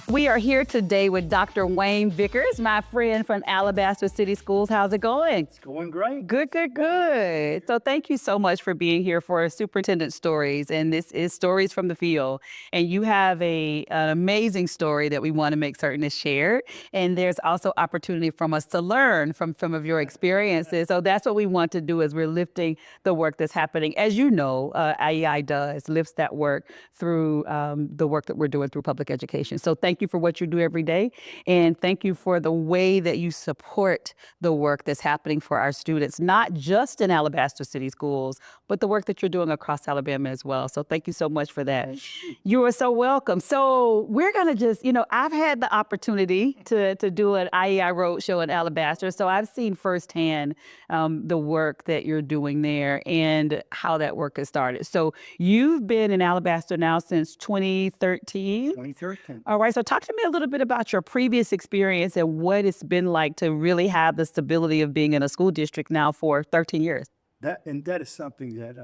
We are here today with Dr. Wayne Vickers, my friend from Alabaster City Schools. How's it going? It's going great. Good, good, good. So thank you so much for being here for Superintendent Stories. And this is Stories from the Field. And you have an amazing story that we want to make certain is shared. And there's also opportunity from us to learn from some of your experiences. So that's what we want to do, is we're lifting the work that's happening. As you know, IEI does, lifts that work through the work that we're doing through public education. So thank you for what you do every day. And thank you for the way that you support the work that's happening for our students, not just in Alabaster City Schools, but the work that you're doing across Alabama as well. So thank you so much for that. You are so welcome. So we're going to just, I've had the opportunity to do an IEI roadshow in Alabaster. So I've seen firsthand the work that you're doing there and how that work has started. So you've been in Alabaster now since 2013? 2013. All right. So talk to me a little bit about your previous experience and what it's been like to really have the stability of being in a school district now for 13 years. That is something that,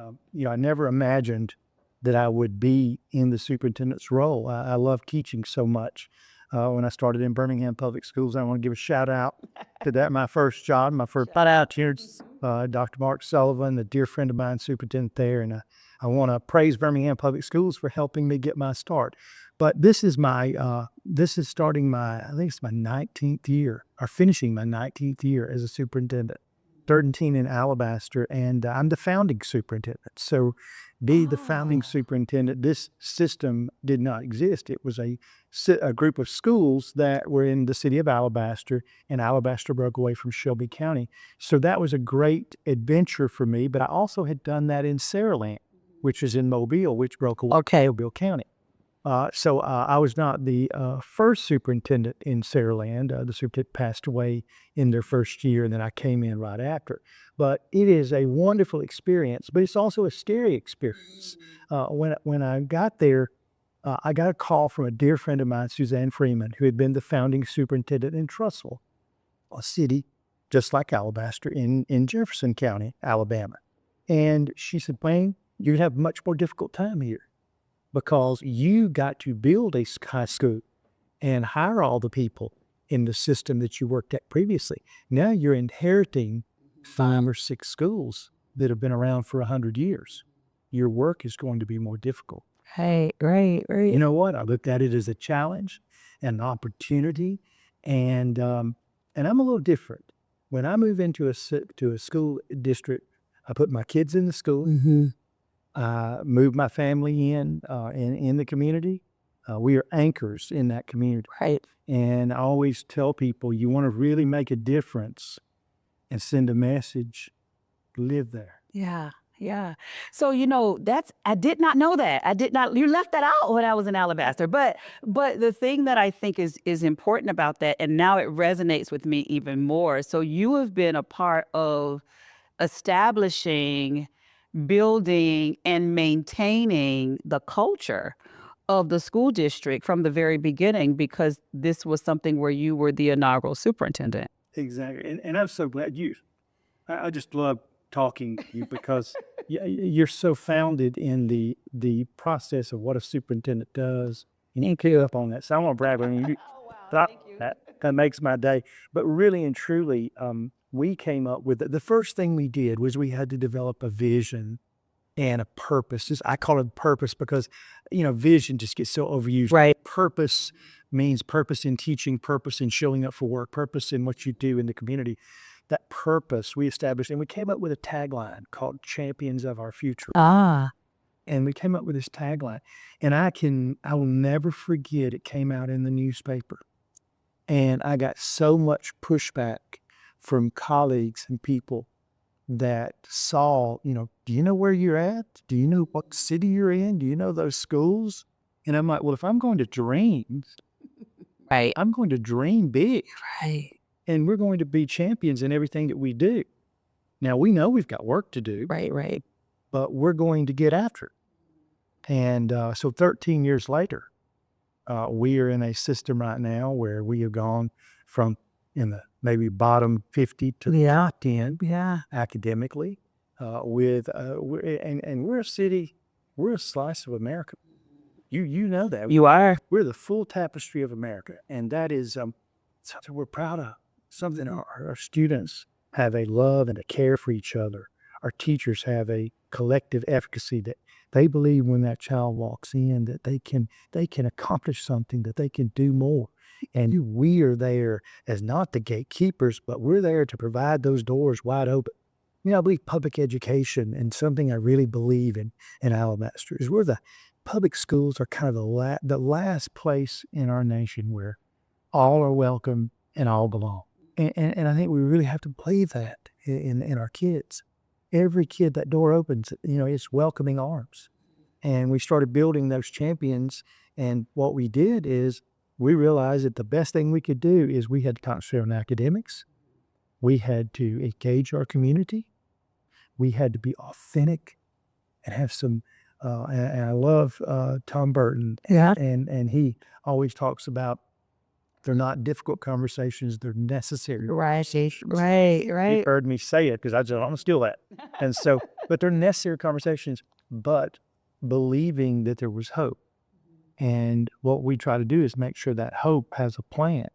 I never imagined that I would be in the superintendent's role. I love teaching so much. When I started in Birmingham Public Schools, I want to give a shout out to that. My first job, my first shout out here, Dr. Mark Sullivan, a dear friend of mine, superintendent there. And I want to praise Birmingham Public Schools for helping me get my start. But this is starting I think it's my 19th year, or finishing my 19th year as a superintendent. 13 in Alabaster, and I'm the founding superintendent. So the founding superintendent, this system did not exist. It was a group of schools that were in the city of Alabaster, and Alabaster broke away from Shelby County. So that was a great adventure for me, but I also had done that in Saraland, which is in Mobile, which broke away from Mobile County. So I was not the first superintendent in Saraland. The superintendent passed away in their first year, and then I came in right after. But it is a wonderful experience, but it's also a scary experience. When I got there, I got a call from a dear friend of mine, Suzanne Freeman, who had been the founding superintendent in Trussville, a city just like Alabaster in Jefferson County, Alabama. And she said, Wayne, you'd have a much more difficult time here, because you got to build a high school and hire all the people in the system that you worked at previously. Now you're inheriting 5 or 6 schools that have been around for 100 years. Your work is going to be more difficult. Hey, right. You know what? I looked at it as a challenge, an opportunity, and I'm a little different. When I move into a school district, I put my kids in the school. Mm-hmm. Move my family in the community. We are anchors in that community. Right. And I always tell people, you want to really make a difference and send a message, live there. Yeah. Yeah. So, I did not know that. You left that out when I was in Alabaster. But the thing that I think is important about that, and now it resonates with me even more. So you have been a part of establishing, building, and maintaining the culture of the school district from the very beginning, because this was something where you were the inaugural superintendent. Exactly. And I'm so glad I just love talking to you, because you're so founded in the process of what a superintendent does. And you can up on that. So I want to brag on you. Oh, wow. Thank you. That makes my day. But really and truly, we came up with the first thing we did was we had to develop a vision and a purpose. I call it purpose because, vision just gets so overused. Right. Purpose means purpose in teaching, purpose in showing up for work, purpose in what you do in the community. That purpose we established, and we came up with a tagline called Champions of Our Future. And we came up with this tagline, and I will never forget, it came out in the newspaper. And I got so much pushback from colleagues and people that saw, do you know where you're at? Do you know what city you're in? Do you know those schools? And I'm like, well, if I'm going to dream, Right. I'm going to dream big. Right. And we're going to be champions in everything that we do. Now, we know we've got work to do. Right. But we're going to get after it. And so 13 years later, we are in a system right now where we have gone from in the maybe bottom 50 to the top 10 academically. We're a city, we're a slice of America. You know that. You are. We're the full tapestry of America, and that is something we're proud of. Something our students have a love and a care for each other. Our teachers have a collective efficacy that they believe when that child walks in that they can accomplish something, that they can do more. And we are there as not the gatekeepers, but we're there to provide those doors wide open. I believe public education, and something I really believe in Alabaster, is where the public schools are kind of the last place in our nation where all are welcome and all belong. And I think we really have to believe that in our kids. Every kid that door opens, it's welcoming arms. And we started building those champions. And what we did is we realized that the best thing we could do is we had to concentrate on academics. We had to engage our community. We had to be authentic and have some, and I love Tom Burton. Yeah. And he always talks about they're not difficult conversations, they're necessary. Right. You've heard me say it because I'm going to steal that. And so, but they're necessary conversations, but believing that there was hope. And what we try to do is make sure that hope has a plan.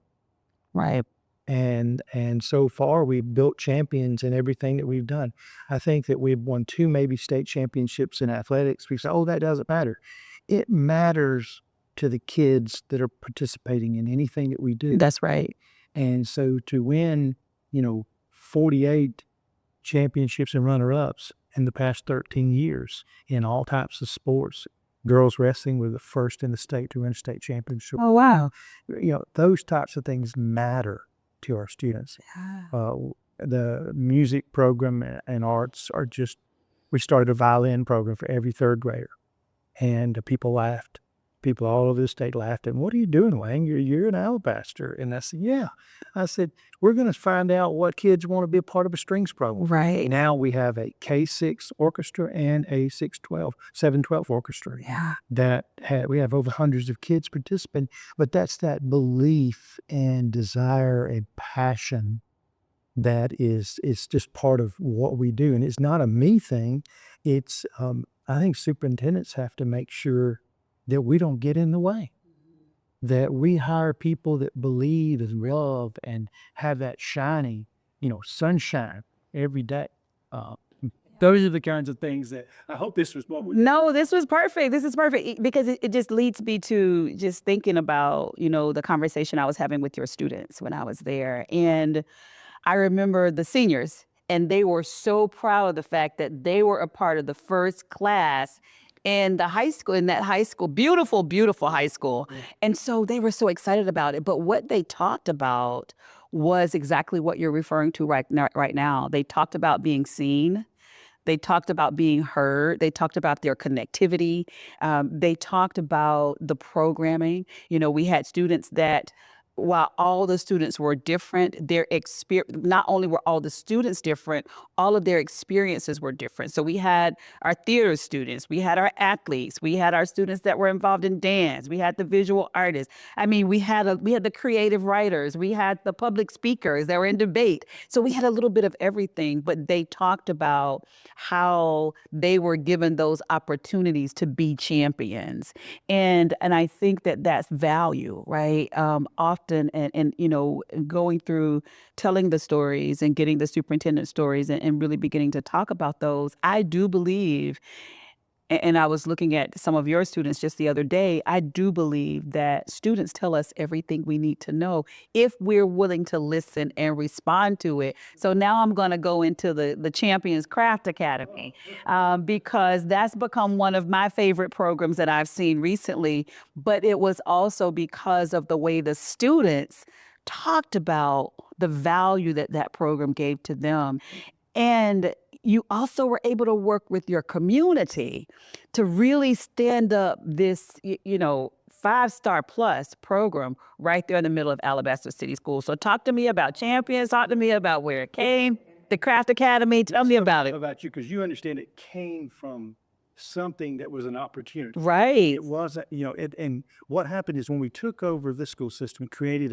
Right. And so far, we've built champions in everything that we've done. I think that we've won 2 maybe state championships in athletics. We say, oh, that doesn't matter. It matters to the kids that are participating in anything that we do. That's right. And so to win, 48 championships and runner-ups in the past 13 years in all types of sports. Girls wrestling were the first in the state to win a state championship. Oh, wow. Those types of things matter to our students. Yeah. The music program and arts are we started a violin program for every third grader. And people laughed. People all over the state laughed. And what are you doing, Wayne? You're an Alabaster. And I said, yeah. I said, we're going to find out what kids want to be a part of a strings program. Right. Now we have a K-6 orchestra and a 712 orchestra. Yeah. We have over hundreds of kids participating. But that's that belief and desire and passion that is just part of what we do. And it's not a me thing. It's, I think superintendents have to make sure that we don't get in the way, that we hire people that believe and love and have that shiny, sunshine every day. Those are the kinds of things that I hope this was what we. No, this was perfect. This is perfect because it just leads me to just thinking about, the conversation I was having with your students when I was there. And I remember the seniors, and they were so proud of the fact that they were a part of the first class in that high school, beautiful, beautiful high school. And so they were so excited about it. But what they talked about was exactly what you're referring to right now. They talked about being seen. They talked about being heard. They talked about their connectivity. They talked about the programming. We had students that, while all the students were different, not only were all the students different, all of their experiences were different. So we had our theater students, we had our athletes, we had our students that were involved in dance, we had the visual artists. I mean, we had the creative writers, we had the public speakers that were in debate. So we had a little bit of everything, but they talked about how they were given those opportunities to be champions. And I think that that's value, right? Often and going through telling the stories and getting the superintendent stories and really beginning to talk about those, I do believe, and I was looking at some of your students just the other day, I do believe that students tell us everything we need to know if we're willing to listen and respond to it. So now I'm going to go into the Champions Craft Academy because that's become one of my favorite programs that I've seen recently. But it was also because of the way the students talked about the value that program gave to them. And you also were able to work with your community to really stand up this, 5-star plus program right there in the middle of Alabaster City Schools. So talk to me about Champions. Talk to me about where it came, the Craft Academy. Tell me about it. About you, because you understand it came from something that was an opportunity. Right. It wasn't, and what happened is when we took over the school system, we created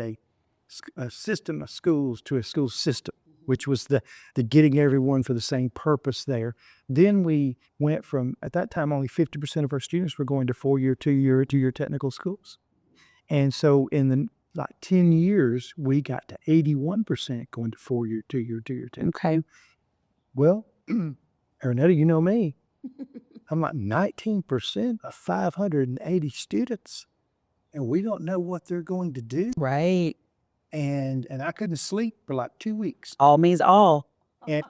a system of schools to a school system. which was the getting everyone for the same purpose there. Then we went from, at that time, only 50% of our students were going to 4-year, 2-year technical schools. And so in the 10 years, we got to 81% going to 4-year, 2-year technical. Okay. Well, Iranetta, you know me. I'm like 19% of 580 students, and we don't know what they're going to do. Right. And I couldn't sleep for like 2 weeks. All means all. And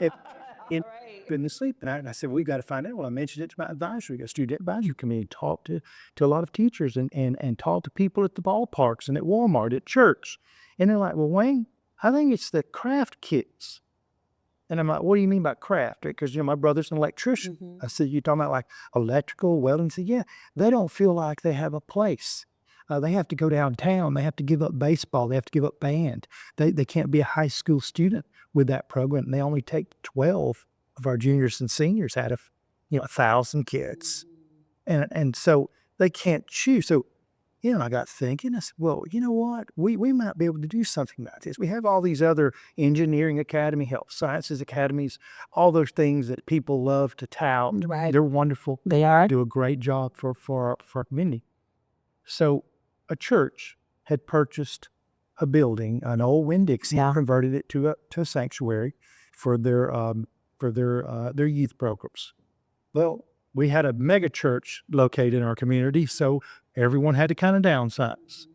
couldn't sleep. And I said, we got to find out. Well, I mentioned it to my advisory, a student advisory committee, talked to a lot of teachers and talked to people at the ballparks and at Walmart, at church. And they're like, well, Wayne, I think it's the craft kits. And I'm like, what do you mean by craft? Because, my brother's an electrician. I said, you talking about like electrical, welding? He said, yeah, they don't feel like they have a place. They have to go downtown. They have to give up baseball. They have to give up band. They can't be a high school student with that program. And they only take 12 of our juniors and seniors out of, 1,000 kids. And so they can't choose. So, I got thinking, I said, well, you know what? We might be able to do something about this. We have all these other engineering academy, health sciences academies, all those things that people love to tout. Right. They're wonderful. They are. Do a great job for our community. So a church had purchased a building, an old Winn-Dixie, converted it to a sanctuary for their youth programs. Well, we had a mega church located in our community, so everyone had to kind of downsize.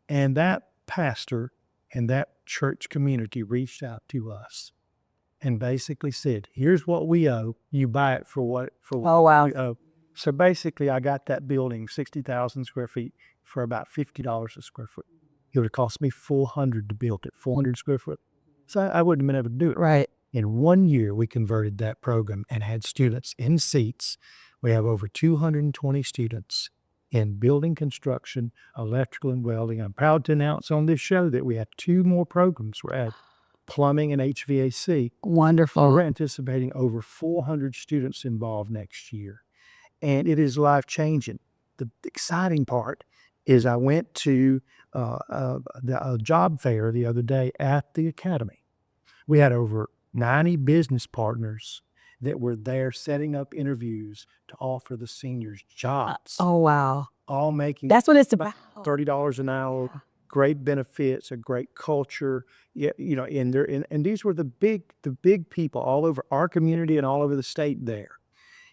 And that pastor and that church community reached out to us and basically said, here's what we owe. You buy it for what Oh, wow. we owe. So basically, I got that building, 60,000 square feet, for about $50 a square foot. It would have cost me $400 to build it, 400 square foot. So I wouldn't have been able to do it. Right. In 1 year, we converted that program and had students in seats. We have over 220 students in building construction, electrical, and welding. I'm proud to announce on this show that we have 2 more programs. We're at plumbing and HVAC. Wonderful. We're anticipating over 400 students involved next year. And it is life-changing. The exciting part is I went to a job fair the other day at the academy. We had over 90 business partners that were there setting up interviews to offer the seniors jobs. Oh, wow. All making That's what it's about. $30 an hour, great benefits, a great culture. Yeah, and these were the big people all over our community and all over the state there.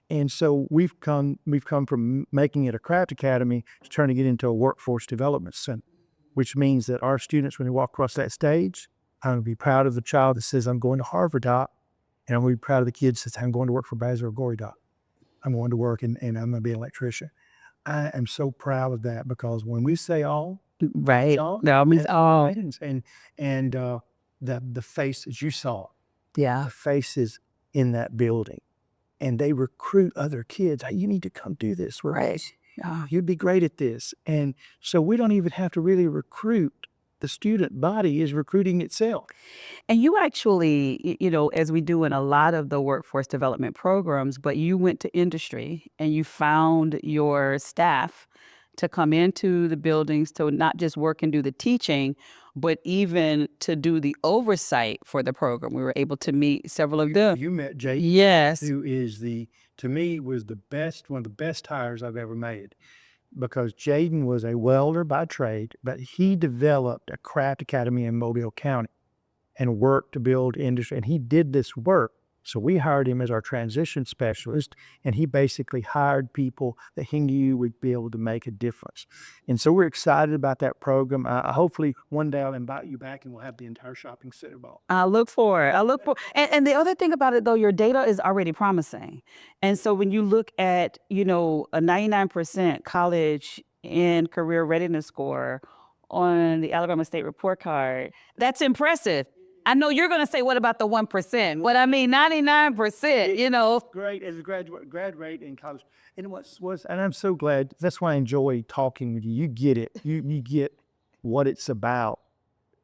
And so we've come from making it a craft academy to turning it into a workforce development center, which means that our students, when they walk across that stage, I'm going to be proud of the child that says, I'm going to Harvard, Doc. And I'm going to be proud of the kids that say, I'm going to work for Basil or Gory, Doc. I'm going to work and I'm going to be an electrician. I am so proud of that because when we say all, Right. all, No, I mean, all. and the faces you saw, Yeah. the faces in that building, and they recruit other kids. Hey, you need to come do this. Right. Yeah. You'd be great at this. And so we don't even have to really recruit. The student body is recruiting itself. And you actually, as we do in a lot of the workforce development programs, but you went to industry and you found your staff to come into the buildings to not just work and do the teaching, but even to do the oversight for the program. We were able to meet several of them. You met Jay. Yes. Who is to me, was one of the best hires I've ever made. Because Jaden was a welder by trade, but he developed a craft academy in Mobile County and worked to build industry. And he did this work. So we hired him as our transition specialist, and he basically hired people that he knew would be able to make a difference. And so we're excited about that program. Hopefully one day I'll invite you back and we'll have the entire shopping center ball. I look for it. And the other thing about it, though, your data is already promising. And so when you look at, a 99% college and career readiness score on the Alabama State Report Card, that's impressive. I know you're going to say, what about the 1%? But I mean, 99%, Great as a grad rate in college. And and I'm so glad. That's why I enjoy talking with you. You get it. You get what it's about.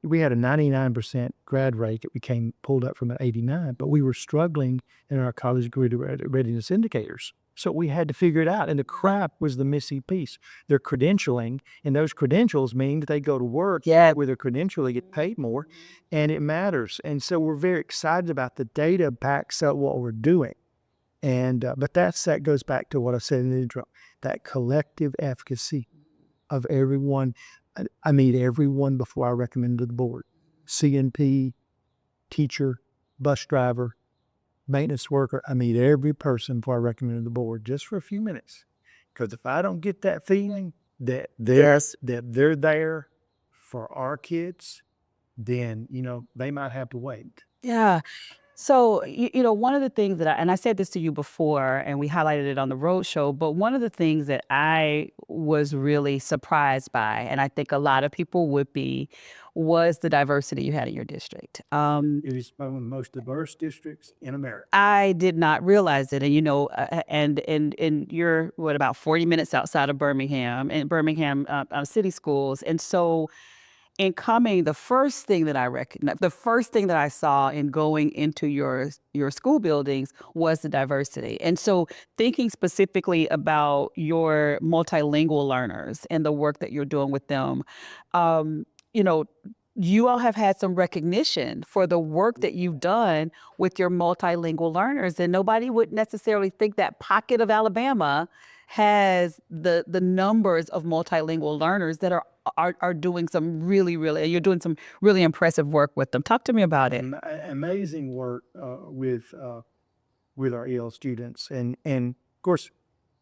We had a 99% grad rate that we pulled up from an 89, but we were struggling in our college career readiness indicators. So we had to figure it out. And the crap was the missing piece. They're credentialing, and those credentials mean that they go to work. Yeah. With a credential, they get paid more, and it matters. And so we're very excited about the data backs up what we're doing. And but that goes back to what I said in the intro, that collective efficacy of everyone. I meet everyone before I recommend to the board. CNP, teacher, bus driver, maintenance worker. I meet every person before I recommend to the board just for a few minutes. Because if I don't get that feeling that they're there for our kids, then, they might have to wait. Yeah. So, one of the things that and I said this to you before, and we highlighted it on the road show, but one of the things that I was really surprised by, and I think a lot of people would be, was the diversity you had in your district. It is one of the most diverse districts in America. I did not realize it, and and you're what, about 40 minutes outside of Birmingham, in Birmingham City Schools, and so in coming, the first thing that I recognized, the first thing that I saw in going into your school buildings was the diversity. And so thinking specifically about your multilingual learners and the work that you're doing with them, um, you know, you all have had some recognition for the work that you've done with your multilingual learners, and nobody would necessarily think that pocket of Alabama has the numbers of multilingual learners that are doing some you're doing some really impressive work with them. Talk to me about it. Amazing work with our EL students, and of course,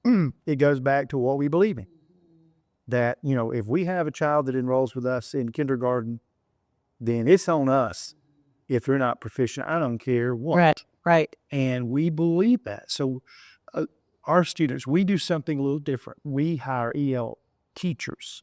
it goes back to what we believe in. That if we have a child that enrolls with us in kindergarten, then it's on us. If they're not proficient, I don't care what. Right. And we believe that. So our students, we do something a little different. We hire EL teachers.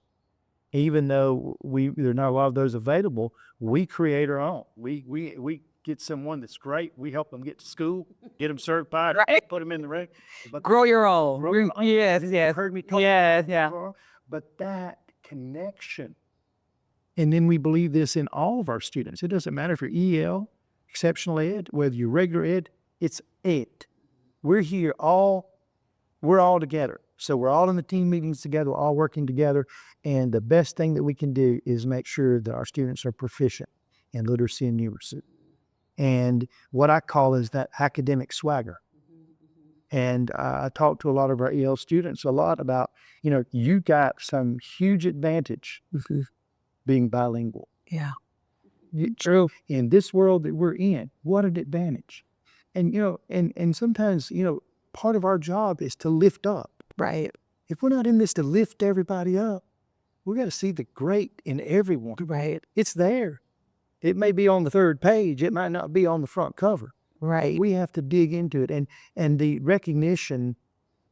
Even though there are not a lot of those available, we create our own. We get someone that's great. We help them get to school, get them certified, Right. put them in the ring. But Grow your own. Grow your own. Yes, You yes. heard me talk Yes, about yeah. that. But that connection, and then we believe this in all of our students. It doesn't matter if you're EL, exceptional ed, whether you're regular ed, it's ed. We're all together. So we're all in the team meetings together, we're all working together. And the best thing that we can do is make sure that our students are proficient in literacy and numeracy. And what I call is that academic swagger. And I talk to a lot of our EL students a lot about, you got some huge advantage being bilingual. Yeah. True. In this world that we're in, what an advantage. And, and sometimes, part of our job is to lift up. Right. If we're not in this to lift everybody up, we got to see the great in everyone. Right. It's there. It may be on the third page. It might not be on the front cover. Right. We have to dig into it. And the recognition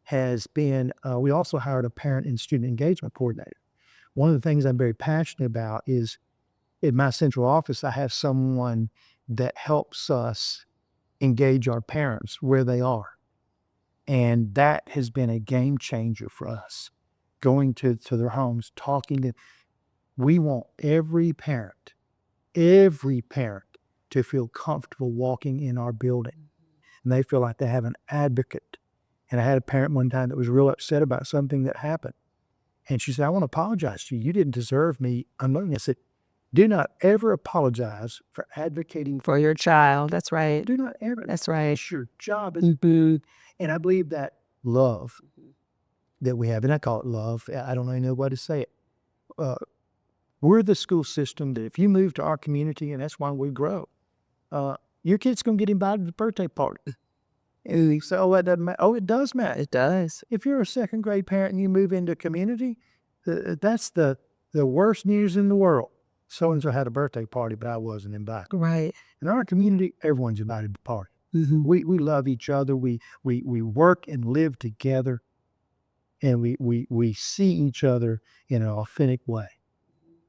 has been, we also hired a parent and student engagement coordinator. One of the things I'm very passionate about is in my central office, I have someone that helps us engage our parents where they are. And that has been a game changer for us. Going to their homes, talking to, we want every parent to feel comfortable walking in our building. And they feel like they have an advocate. And I had a parent one time that was real upset about something that happened. And she said, I want to apologize to you. You didn't deserve me unloading. I said, do not ever apologize for advocating For your child. That's right. Do not ever. That's right. It's your job. And I believe that love that we have, and I call it love. I don't even know what to say it. We're the school system that if you move to our community, and that's why we grow, your kid's going to get invited to the birthday party. And you say, oh, that doesn't matter. Oh, it does matter. It does. If you're a second grade parent and you move into a community, that's the worst news in the world. So-and-so had a birthday party, but I wasn't invited. Right. In our community, everyone's invited to the party. Mm-hmm. We love each other. We work and live together, and we see each other in an authentic way.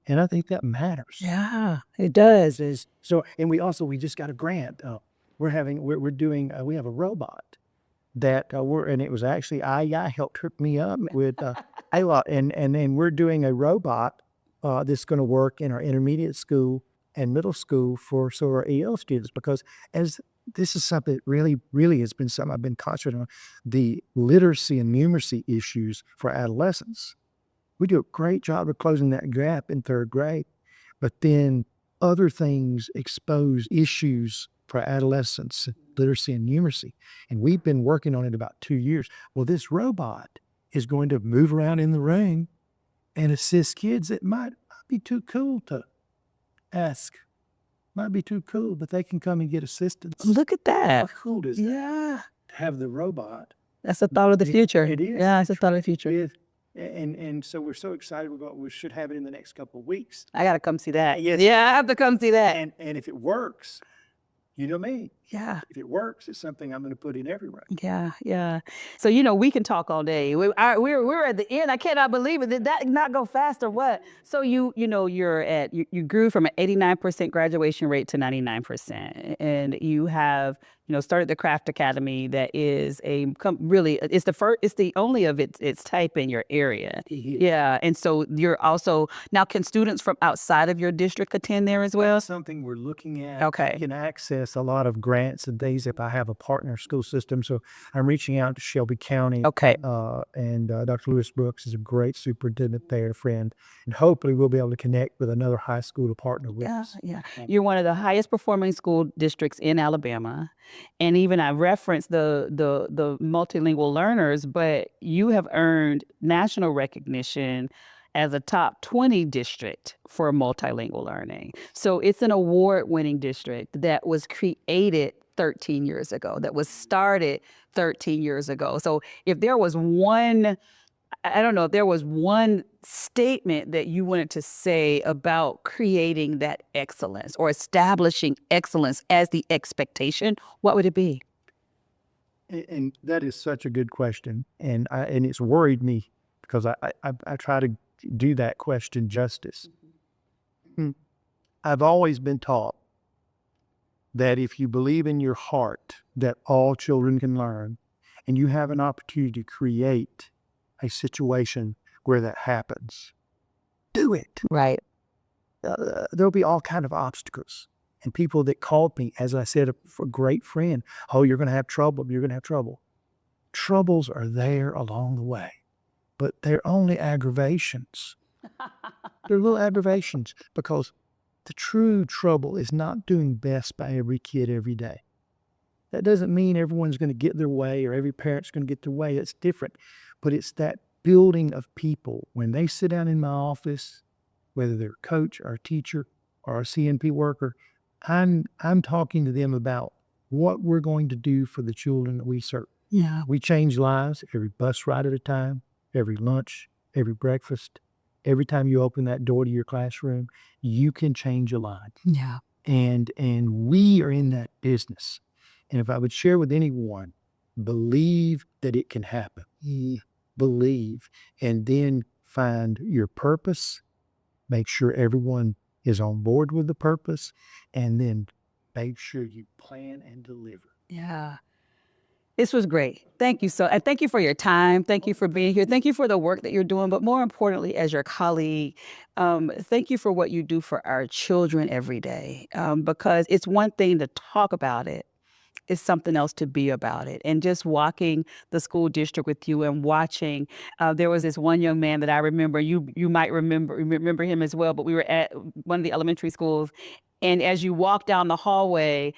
And I think that matters. Yeah, it does. And we just got a grant. We have a robot that and it was actually IEI helped hook me up with a lot. And then we're doing a robot that's going to work in our intermediate school and middle school for our EL students, because as this is something that really has been something I've been concentrating on. The literacy and numeracy issues for adolescents. We do a great job of closing that gap in third grade, but then other things expose issues for adolescents, literacy and numeracy. And we've been working on it about 2 years. Well, this robot is going to move around in the room and assist kids that might not be too cool to ask. Might be too cool, but they can come and get assistance. Look at How that. cool is that? Yeah. To have the robot. That's a thought of the future. It is. Yeah, it's a thought of the future. It is. And so we're so excited. We should have it in the next couple of weeks. I got to come see that. Yes. Yeah, I have to come see that. And if it works, you know me. Yeah. If it works, it's something I'm going to put in everywhere. Yeah, yeah. So we can talk all day. We're at the end. I cannot believe it. Did that not go fast or what? So you grew from an 89% graduation rate to 99%, and you have started the Craft Academy that is it's the only of its type in your area. Yeah, and so you're also now. Can students from outside of your district attend there as well? That's something we're looking at. Okay. You can access a lot of grants and things if I have a partner school system. So I'm reaching out to Shelby County. Okay. And Dr. Lewis Brooks is a great superintendent there, friend. And hopefully we'll be able to connect with another high school to partner with us. Yeah. You're one of the highest performing school districts in Alabama. And even I referenced the multilingual learners, but you have earned national recognition as a top 20 district for multilingual learning. So it's an award-winning district that was created 13 years ago, that was started 13 years ago. So if there was one statement that you wanted to say about creating that excellence or establishing excellence as the expectation, what would it be? And that is such a good question. And it's worried me because I try to do that question justice. I've always been taught that if you believe in your heart that all children can learn and you have an opportunity to create a situation where that happens, do it. Right. There'll be all kind of obstacles. And people that called me, as I said, a great friend, oh, you're going to have trouble. You're going to have trouble. Troubles are there along the way, but they're only aggravations. They're little aggravations because the true trouble is not doing best by every kid every day. That doesn't mean everyone's going to get their way or every parent's going to get their way. It's different. But it's that building of people. When they sit down in my office, whether they're a coach or a teacher or a CNP worker, I'm talking to them about what we're going to do for the children that we serve. Yeah. We change lives every bus ride at a time, every lunch, every breakfast. Every time you open that door to your classroom, you can change a life. Yeah. And we are in that business. And if I would share with anyone, believe that it can happen. Believe. And then find your purpose. Make sure everyone is on board with the purpose. And then make sure you plan and deliver. Yeah. This was great. Thank you. And thank you for your time. Thank you for being here. Thank you for the work that you're doing. But more importantly, as your colleague, thank you for what you do for our children every day. Because it's one thing to talk about it. It's something else to be about it. And just walking the school district with you and watching, there was this one young man that I remember, you might remember him as well, but we were at one of the elementary schools. And as you walk down the hallway,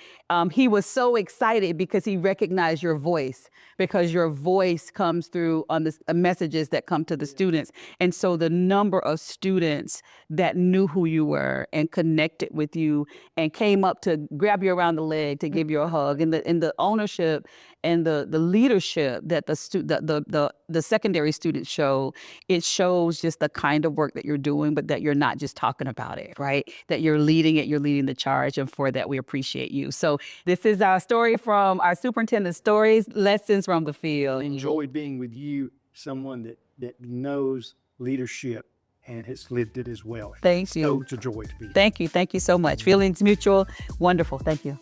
he was so excited because he recognized your voice, because your voice comes through on the messages that come to the students. And so the number of students that knew who you were and connected with you and came up to grab you around the leg to give you a hug, and the ownership and the leadership that the secondary students show, it shows just the kind of work that you're doing, but that you're not just talking about it, right? That you're leading it, you're leading the charge, and for that we appreciate you. So this is our story from our superintendent stories, lessons from the field. Enjoyed being with you, someone that knows leadership and has lived it as well. Thank you. So it's a joy to be here. Thank you so much. Feelings mutual. Wonderful. Thank you.